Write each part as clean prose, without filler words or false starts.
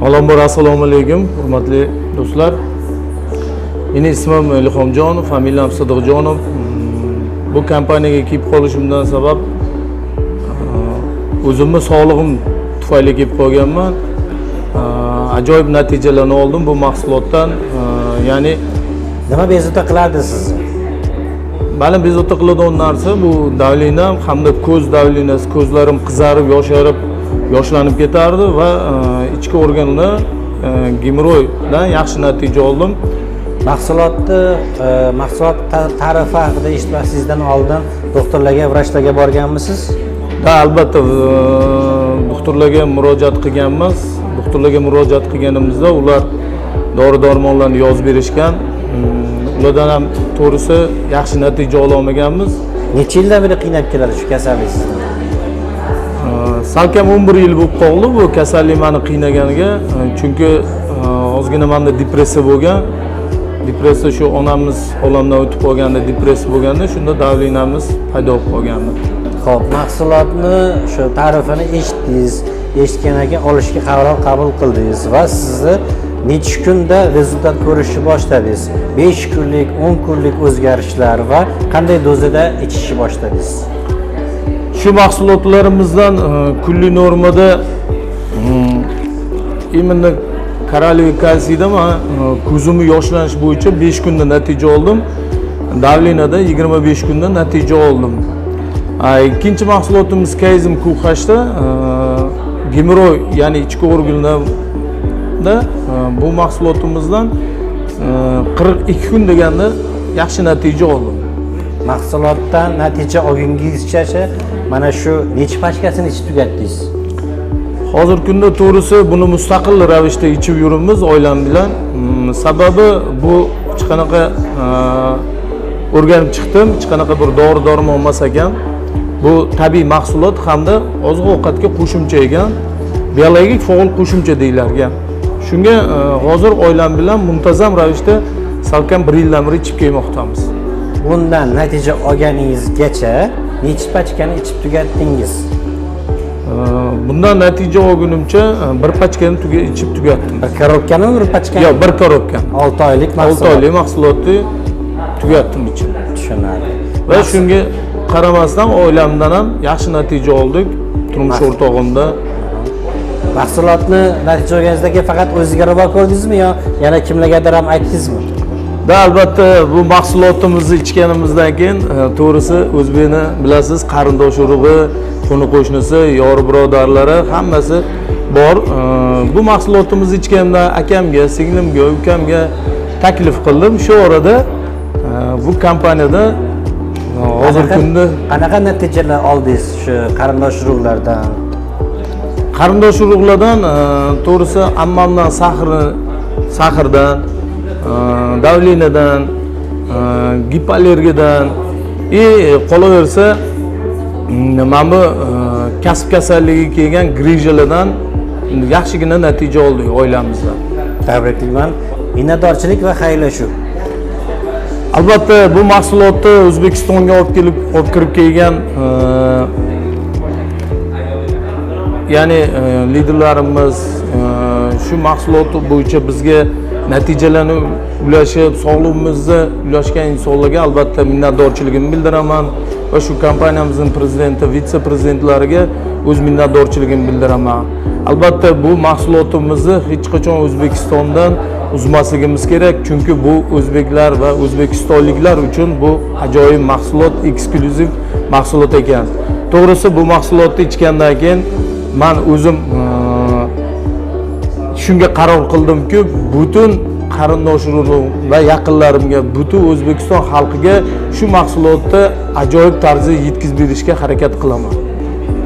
Avvalambor assalomu alaykum, hurmatli do'stlar. Mening ismim Ilhomjonov, familiyam Sidiqjonov. Bu kompaniyaga kelib qolishimdan sabab o'zimning sog'lig'im tufayli kelib qolganman. Ajoyib natijalarni oldim bu mahsulotdan. Ya'ni nima bezovta qiladi sizni? Meni bezovta qiladigan narsa bu davlinam hamda ko'z davlinasi, ko'zlarim qizarib, yoshlanib ketardi va ichki organlar gemoroydan yaxshi natija oldim. Mahsulot tarifi haqida eshitmasingizdan oldin doktorlarga, vrachlarga borganmisiz? Albatta doktorlarga murojaat qilganmiz. Doktorlarga murojaat qilganimizda ular dori-darmonlarni yozib berishgan. Ulardan ham to'g'risi yaxshi natija ola olmaganmiz. Necha yildan beri qiynab keladi shu kasallik sizni? Salkam 11 yil bo'lib qoldi bu kasallik meni qiynaganiga. Chunki ozgina menda depressiya bo'lgan. Depressiya shu onamiz olamdan o'tib qolganda depressiya bo'lganda shunda davlinamiz paydo bo'lib qolgandi. Xo'p, mahsulotni shu ta'rifini eshitdingiz. Eshitgandan keyin olishga qaror qabul qildingiz va sizni necha kunda rezultat ko'rishni boshladingiz? 5 kunlik, 10 kunlik o'zgarishlar va qanday dozada ichishni boshladingiz? Shu mahsulotlarimizdan kunlik normada imенно Karoliy kalsiyda men ko'zimni yoshlanish bo'yicha 5 kunda natija oldim. Davlinada 25 kunda natija oldim. Ikkinchi mahsulotimiz Kayzim QH'da gemoroy, ya'ni ichki organlarda bu mahsulotimizdan 42 kun deganda yaxshi natija oldim. Mahsulotdan natija olguningizcha mana shu necha pachkasini ichib tugatdingiz? Hozirgi kunda to'g'risi buni mustaqil ravishda ichib yuribmiz oilam bilan. Sababi bu hech qanaqa o'rganib chiqdim, hech qanaqa bir dori-darmon emas ekan. Bu tabiiy mahsulot hamda oziq-ovqatga qo'shimcha ekan. Biologik faol qo'shimcha deyiladigan. Shunga hozir oilam bilan muntazam ravishda salkam 1 yildan beri ichib kelmoqdamiz. Bundan natija olganingizgacha necha pachkani ichib tugatdingiz? Bundan natija olgunimcha bir pachkani ichib tugatdim. Bir korobkami, bir pachkami? Yo'q, bir korobka. 6 oylik mahsulot. 6 oylik mahsulotni tugatdim ichib. Tushunarli. Va shunga qaramasdan oilamdan ham yaxshi natija oldik. Turmush o'rtog'imda. Mahsulotni natija olganingizda faqat o'zingizga ravo ko'rdingizmi yo yana kimlargadir ham aytdingizmi? Albatta bu mahsulotimizni ichganimizdan keyin to'g'risi o'zbekni bilasiz, qarindosh urug'i, qo'ni qo'shnisi, yor birodarlari hammasi bor. Bu mahsulotimizni ichganimda akamga, singlimga, ukamga taklif qildim. Shu orada bu kompaniyada hozirgi kunda qanaqa natijalar oldingiz shu qarindosh urug'lardan? Qarindosh urug'lardan to'g'risi ammamdan sahrdan, davlinadan, gipoallergiyadan, qolaversa mana bu kasb kasalligi kelgan grijalardan yaxshigina natija oldik oilamizda. Tabriklayman. Minnatdorchilik va xayrlashuv. Albatta bu mahsulotni O'zbekistonga olib kirib kelgan ya'ni liderlarimiz shu mahsulot bo'yicha bizga natijalarni ulashib, sog'lig'imizni ulashgan insonlarga albatta minnatdorchiligimni bildiraman va shu kompaniyamizning prezidenti, vitse-prezidentlariga o'z minnatdorchiligimni bildiraman. Albatta bu mahsulotimizni hech qachon O'zbekistondan uzmasligimiz kerak, chunki bu o'zbeklar va o'zbekistonliklar uchun bu ajoyib mahsulot, eksklyuziv mahsulot ekan. To'g'risi bu mahsulotni ichgandan keyin men o'zim shunga qaror qildimki, butun qarindosh urug'im va yaqinlarimga, butun O'zbekiston xalqiga shu mahsulotni ajoyib tarzda yetkazib berishga harakat qilaman.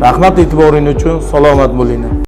Rahmat e'tiboringiz uchun, salomat bo'ling.